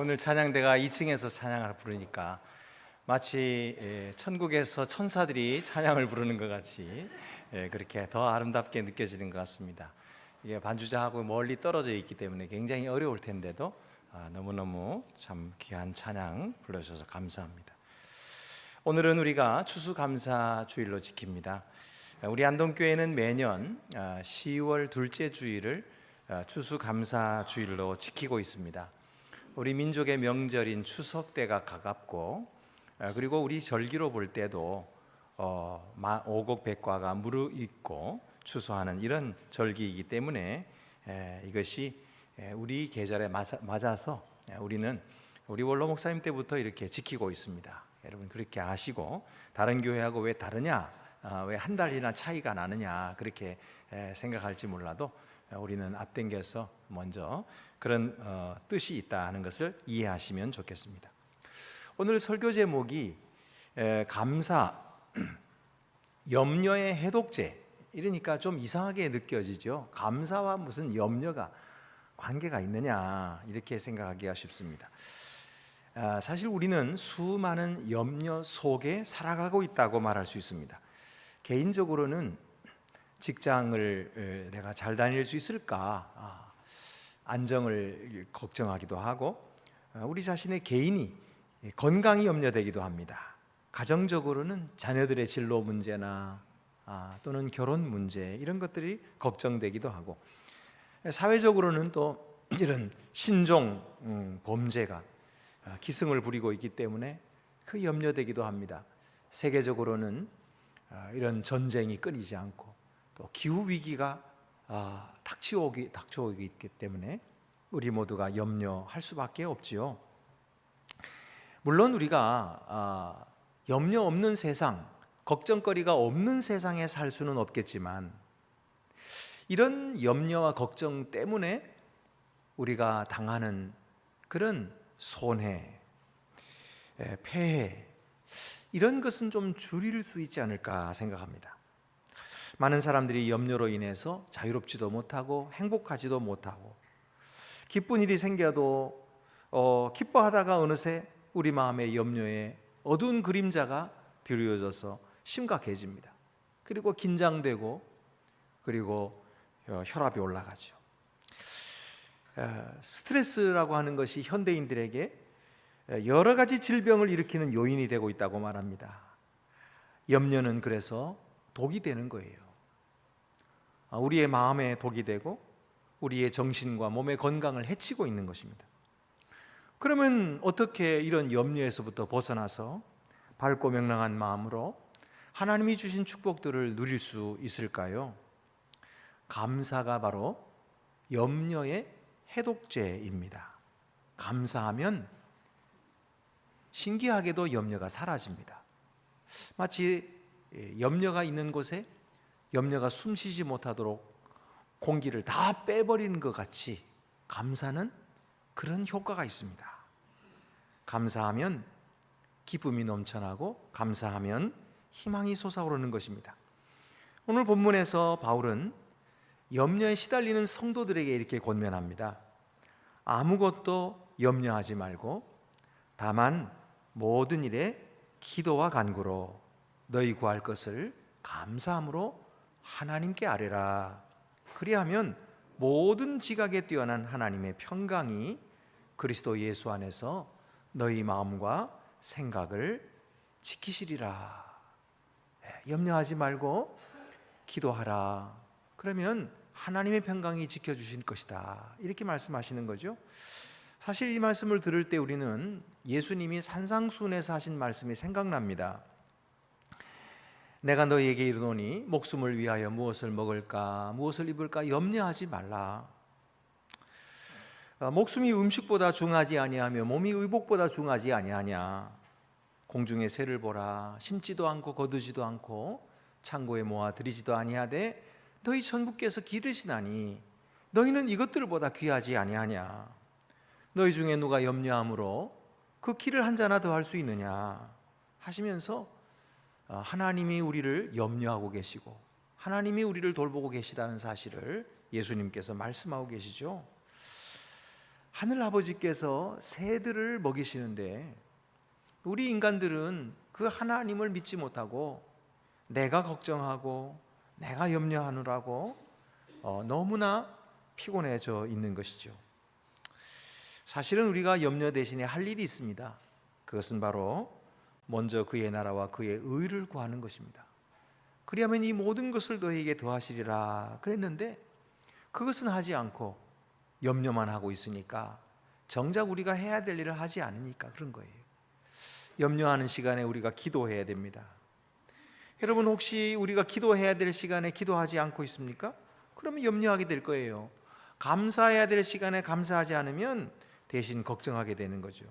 오늘 찬양대가 2층에서 찬양을 부르니까 마치 천국에서 천사들이 찬양을 부르는 것 같이 그렇게 더 아름답게 느껴지는 것 같습니다. 이게 반주자하고 멀리 떨어져 있기 때문에 굉장히 어려울 텐데도 너무너무 참 귀한 찬양 불러주셔서 감사합니다. 오늘은 우리가 추수감사주일로 지킵니다. 우리 안동교회는 매년 10월 둘째 주일을 추수감사주일로 지키고 있습니다. 우리 민족의 명절인 추석 때가 가깝고, 그리고 우리 절기로 볼 때도 오곡백과가 무르익고 추수하는 이런 절기이기 때문에 이것이 우리 계절에 맞아서 우리는 우리 원로 목사님 때부터 이렇게 지키고 있습니다. 여러분 그렇게 아시고, 다른 교회하고 왜 다르냐, 왜 한 달이나 차이가 나느냐 그렇게 생각할지 몰라도 우리는 앞당겨서 먼저 그런 뜻이 있다는 것을 이해하시면 좋겠습니다. 오늘 설교 제목이 감사, 염려의 해독제. 이러니까 좀 이상하게 느껴지죠. 감사와 무슨 염려가 관계가 있느냐 이렇게 생각하기가 쉽습니다. 사실 우리는 수많은 염려 속에 살아가고 있다고 말할 수 있습니다. 개인적으로는 직장을 내가 잘 다닐 수 있을까, 안정을 걱정하기도 하고, 우리 자신의 개인이 건강이 염려되기도 합니다. 가정적으로는 자녀들의 진로 문제나 또는 결혼 문제, 이런 것들이 걱정되기도 하고, 사회적으로는 또 이런 신종 범죄가 기승을 부리고 있기 때문에 그 염려되기도 합니다. 세계적으로는 이런 전쟁이 끊이지 않고 또 기후 위기가 닥쳐오기 있기 때문에 우리 모두가 염려할 수밖에 없지요. 물론 우리가 염려 없는 세상, 걱정거리가 없는 세상에 살 수는 없겠지만, 이런 염려와 걱정 때문에 우리가 당하는 그런 손해, 폐해, 이런 것은 좀 줄일 수 있지 않을까 생각합니다. 많은 사람들이 염려로 인해서 자유롭지도 못하고 행복하지도 못하고, 기쁜 일이 생겨도 기뻐하다가 어느새 우리 마음의 염려에 어두운 그림자가 드리워져서 심각해집니다. 그리고 긴장되고, 그리고 혈압이 올라가죠. 스트레스라고 하는 것이 현대인들에게 여러 가지 질병을 일으키는 요인이 되고 있다고 말합니다. 염려는 그래서 독이 되는 거예요. 우리의 마음에 독이 되고 우리의 정신과 몸의 건강을 해치고 있는 것입니다. 그러면 어떻게 이런 염려에서부터 벗어나서 밝고 명랑한 마음으로 하나님이 주신 축복들을 누릴 수 있을까요? 감사가 바로 염려의 해독제입니다. 감사하면 신기하게도 염려가 사라집니다. 마치 염려가 있는 곳에 염려가 숨쉬지 못하도록 공기를 다 빼버리는 것 같이 감사는 그런 효과가 있습니다. 감사하면 기쁨이 넘쳐나고, 감사하면 희망이 솟아오르는 것입니다. 오늘 본문에서 바울은 염려에 시달리는 성도들에게 이렇게 권면합니다. 아무것도 염려하지 말고 다만 모든 일에 기도와 간구로 너희 구할 것을 감사함으로 하나님께 아뢰라. 그리하면 모든 지각에 뛰어난 하나님의 평강이 그리스도 예수 안에서 너희 마음과 생각을 지키시리라. 염려하지 말고 기도하라. 그러면 하나님의 평강이 지켜주실 것이다, 이렇게 말씀하시는 거죠. 사실 이 말씀을 들을 때 우리는 예수님이 산상수훈에서 하신 말씀이 생각납니다. 내가 너희에게 이르노니 목숨을 위하여 무엇을 먹을까 무엇을 입을까 염려하지 말라. 목숨이 음식보다 중하지 아니하며 몸이 의복보다 중하지 아니하냐. 공중의 새를 보라. 심지도 않고 거두지도 않고 창고에 모아 들이지도 아니하되 너희 천부께서 기르시나니 너희는 이것들보다 귀하지 아니하냐. 너희 중에 누가 염려함으로 그 키를 한 자나 더 할 수 있느냐 하시면서 하나님이 우리를 염려하고 계시고 하나님이 우리를 돌보고 계시다는 사실을 예수님께서 말씀하고 계시죠. 하늘 아버지께서 새들을 먹이시는데 우리 인간들은 그 하나님을 믿지 못하고 내가 걱정하고 내가 염려하느라고 너무나 피곤해져 있는 것이죠. 사실은 우리가 염려 대신에 할 일이 있습니다. 그것은 바로 먼저 그의 나라와 그의 의를 구하는 것입니다. 그리하면 이 모든 것을 너희에게 더하시리라 그랬는데 그것은 하지 않고 염려만 하고 있으니까 정작 우리가 해야 될 일을 하지 않으니까 그런 거예요. 염려하는 시간에 우리가 기도해야 됩니다. 여러분, 혹시 우리가 기도해야 될 시간에 기도하지 않고 있습니까? 그러면 염려하게 될 거예요. 감사해야 될 시간에 감사하지 않으면 대신 걱정하게 되는 거죠.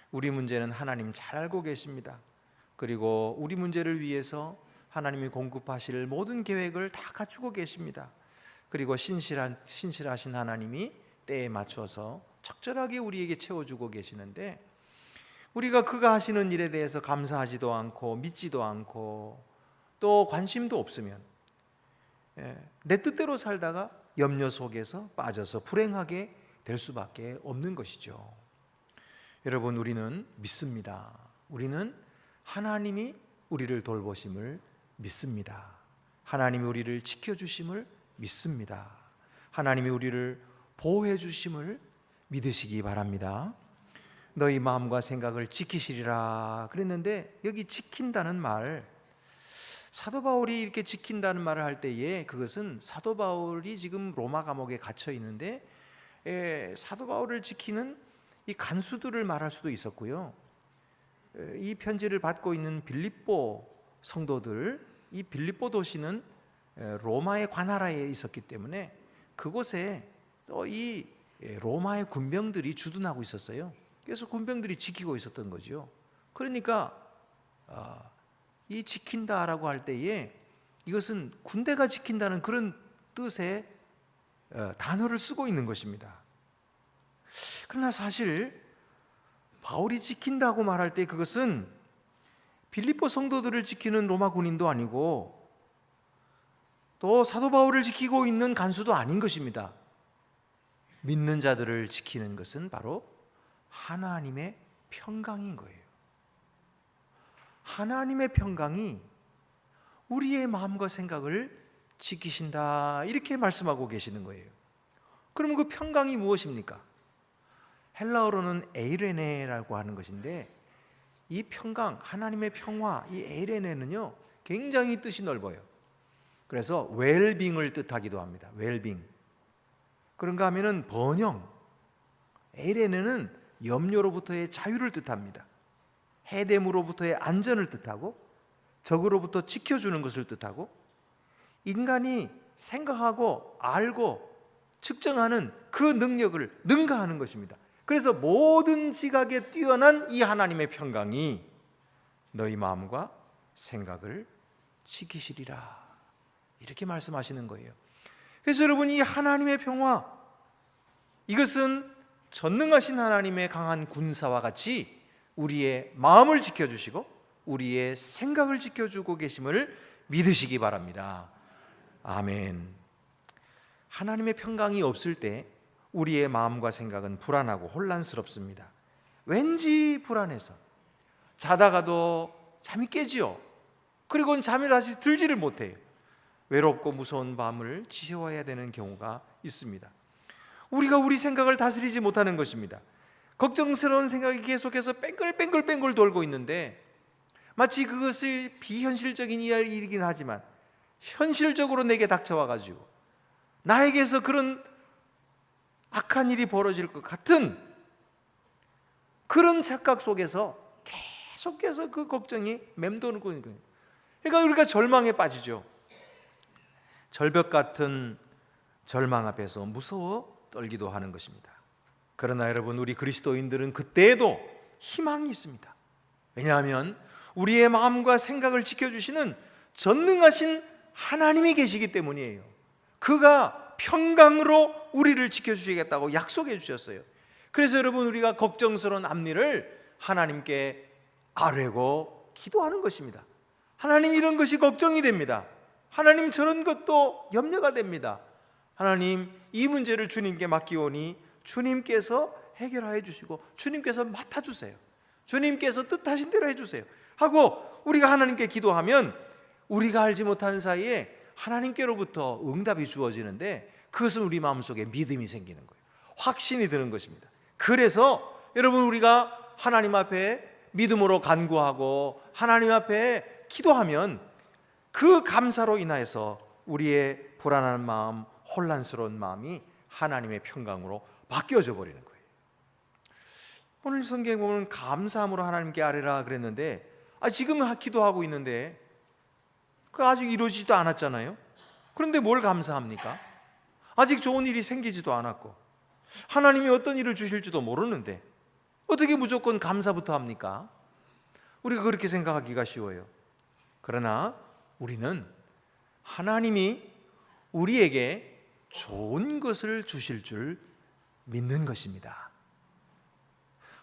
우리 문제는 하나님 잘 알고 계십니다. 그리고 우리 문제를 위해서 하나님이 공급하실 모든 계획을 다 갖추고 계십니다. 그리고 신실하신 하나님이 때에 맞춰서 적절하게 우리에게 채워주고 계시는데 우리가 그가 하시는 일에 대해서 감사하지도 않고 믿지도 않고 또 관심도 없으면 내 뜻대로 살다가 염려 속에서 빠져서 불행하게 될 수밖에 없는 것이죠. 여러분, 우리는 믿습니다. 우리는 하나님이 우리를 돌보심을 믿습니다. 하나님이 우리를 지켜주심을 믿습니다. 하나님이 우리를 보호해 주심을 믿으시기 바랍니다. 너희 마음과 생각을 지키시리라 그랬는데 여기 지킨다는 말, 사도 바울이 이렇게 지킨다는 말을 할 때에 그것은 사도 바울이 지금 로마 감옥에 갇혀 있는데 사도 바울을 지키는 이 간수들을 말할 수도 있었고요. 이 편지를 받고 있는 빌립보 성도들, 이 빌립보 도시는 로마의 관할하에 있었기 때문에 그곳에 또 이 로마의 군병들이 주둔하고 있었어요. 그래서 군병들이 지키고 있었던 거죠. 그러니까 이 지킨다라고 할 때에 이것은 군대가 지킨다는 그런 뜻의 단어를 쓰고 있는 것입니다. 그러나 사실 바울이 지킨다고 말할 때 그것은 빌립보 성도들을 지키는 로마 군인도 아니고 또 사도 바울을 지키고 있는 간수도 아닌 것입니다. 믿는 자들을 지키는 것은 바로 하나님의 평강인 거예요. 하나님의 평강이 우리의 마음과 생각을 지키신다, 이렇게 말씀하고 계시는 거예요. 그러면 그 평강이 무엇입니까? 헬라어로는 에이레네라고 하는 것인데 이 평강, 하나님의 평화, 이 에이레네는요 굉장히 뜻이 넓어요. 그래서 웰빙을 뜻하기도 합니다. 웰빙. 그런가 하면은 번영, 에이레네는 염려로부터의 자유를 뜻합니다. 해됨으로부터의 안전을 뜻하고 적으로부터 지켜주는 것을 뜻하고 인간이 생각하고 알고 측정하는 그 능력을 능가하는 것입니다. 그래서 모든 지각에 뛰어난 이 하나님의 평강이 너희 마음과 생각을 지키시리라, 이렇게 말씀하시는 거예요. 그래서 여러분, 이 하나님의 평화, 이것은 전능하신 하나님의 강한 군사와 같이 우리의 마음을 지켜주시고 우리의 생각을 지켜주고 계심을 믿으시기 바랍니다. 아멘. 하나님의 평강이 없을 때 우리의 마음과 생각은 불안하고 혼란스럽습니다. 왠지 불안해서 자다가도 잠이 깨지요. 그리고는 잠이 다시 들지를 못해요. 외롭고 무서운 밤을 지새워야 되는 경우가 있습니다. 우리가 우리 생각을 다스리지 못하는 것입니다. 걱정스러운 생각이 계속해서 뺑글뺑글 돌고 있는데 마치 그것이 비현실적인 일이긴 하지만 현실적으로 내게 닥쳐와가지고 나에게서 그런 악한 일이 벌어질 것 같은 그런 착각 속에서 계속해서 그 걱정이 맴도는 거예요. 그러니까 우리가 절망에 빠지죠. 절벽 같은 절망 앞에서 무서워 떨기도 하는 것입니다. 그러나 여러분, 우리 그리스도인들은 그때에도 희망이 있습니다. 왜냐하면 우리의 마음과 생각을 지켜주시는 전능하신 하나님이 계시기 때문이에요. 그가 평강으로 우리를 지켜주시겠다고 약속해 주셨어요. 그래서 여러분, 우리가 걱정스러운 앞일을 하나님께 아뢰고 기도하는 것입니다. 하나님, 이런 것이 걱정이 됩니다. 하나님, 저런 것도 염려가 됩니다. 하나님, 이 문제를 주님께 맡기오니 주님께서 해결해 주시고 주님께서 맡아주세요. 주님께서 뜻하신 대로 해주세요 하고 우리가 하나님께 기도하면 우리가 알지 못하는 사이에 하나님께로부터 응답이 주어지는데, 그것은 우리 마음속에 믿음이 생기는 거예요. 확신이 드는 것입니다. 그래서 여러분, 우리가 하나님 앞에 믿음으로 간구하고 하나님 앞에 기도하면 그 감사로 인하여서 우리의 불안한 마음, 혼란스러운 마음이 하나님의 평강으로 바뀌어져 버리는 거예요. 오늘 성경에 보면 감사함으로 하나님께 아뢰라 그랬는데, 지금 기도하고 있는데 그 아직 이루어지지도 않았잖아요. 그런데 뭘 감사합니까? 아직 좋은 일이 생기지도 않았고 하나님이 어떤 일을 주실지도 모르는데 어떻게 무조건 감사부터 합니까? 우리가 그렇게 생각하기가 쉬워요. 그러나 우리는 하나님이 우리에게 좋은 것을 주실 줄 믿는 것입니다.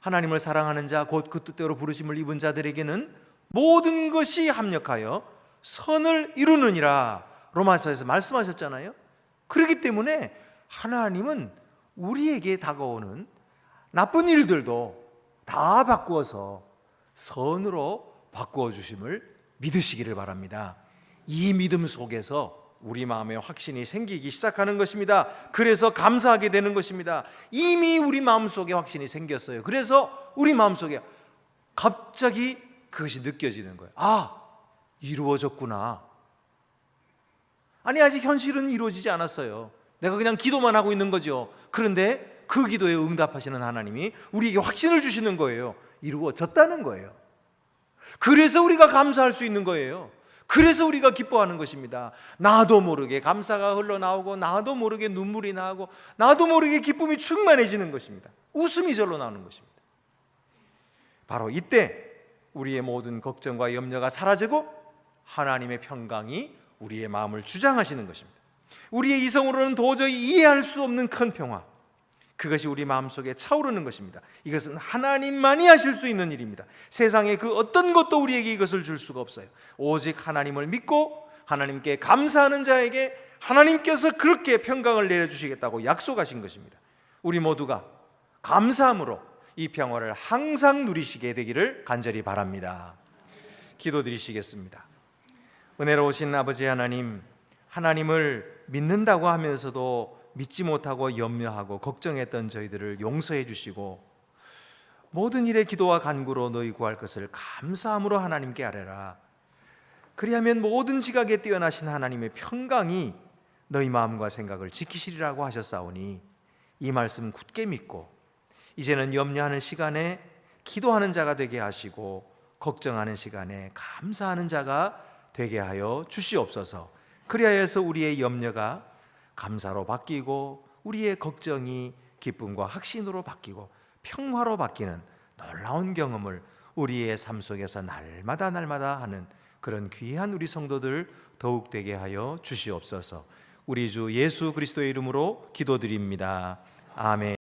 하나님을 사랑하는 자, 곧 그 뜻대로 부르심을 입은 자들에게는 모든 것이 합력하여 선을 이루느니라 로마서에서 말씀하셨잖아요. 그렇기 때문에 하나님은 우리에게 다가오는 나쁜 일들도 다 바꾸어서 선으로 바꾸어 주심을 믿으시기를 바랍니다. 이 믿음 속에서 우리 마음에 확신이 생기기 시작하는 것입니다. 그래서 감사하게 되는 것입니다. 이미 우리 마음속에 확신이 생겼어요. 그래서 우리 마음속에 갑자기 그것이 느껴지는 거예요. 이루어졌구나. 아직 현실은 이루어지지 않았어요. 내가 그냥 기도만 하고 있는 거죠. 그런데 그 기도에 응답하시는 하나님이 우리에게 확신을 주시는 거예요. 이루어졌다는 거예요. 그래서 우리가 감사할 수 있는 거예요. 그래서 우리가 기뻐하는 것입니다. 나도 모르게 감사가 흘러나오고 나도 모르게 눈물이 나고 나도 모르게 기쁨이 충만해지는 것입니다. 웃음이 절로 나오는 것입니다. 바로 이때 우리의 모든 걱정과 염려가 사라지고 하나님의 평강이 우리의 마음을 주장하시는 것입니다. 우리의 이성으로는 도저히 이해할 수 없는 큰 평화, 그것이 우리 마음속에 차오르는 것입니다. 이것은 하나님만이 하실 수 있는 일입니다. 세상에 그 어떤 것도 우리에게 이것을 줄 수가 없어요. 오직 하나님을 믿고 하나님께 감사하는 자에게 하나님께서 그렇게 평강을 내려주시겠다고 약속하신 것입니다. 우리 모두가 감사함으로 이 평화를 항상 누리시게 되기를 간절히 바랍니다. 기도드리시겠습니다. 은혜로우신 아버지 하나님, 하나님을 믿는다고 하면서도 믿지 못하고 염려하고 걱정했던 저희들을 용서해 주시고 모든 일에 기도와 간구로 너희 구할 것을 감사함으로 하나님께 아뢰라. 그리하면 모든 지각에 뛰어나신 하나님의 평강이 너희 마음과 생각을 지키시리라고 하셨사오니 이 말씀 굳게 믿고 이제는 염려하는 시간에 기도하는 자가 되게 하시고 걱정하는 시간에 감사하는 자가 되게 하여 주시옵소서. 그리하여서 우리의 염려가 감사로 바뀌고 우리의 걱정이 기쁨과 확신으로 바뀌고 평화로 바뀌는 놀라운 경험을 우리의 삶 속에서 날마다 하는 그런 귀한 우리 성도들 더욱 되게 하여 주시옵소서. 우리 주 예수 그리스도의 이름으로 기도드립니다. 아멘.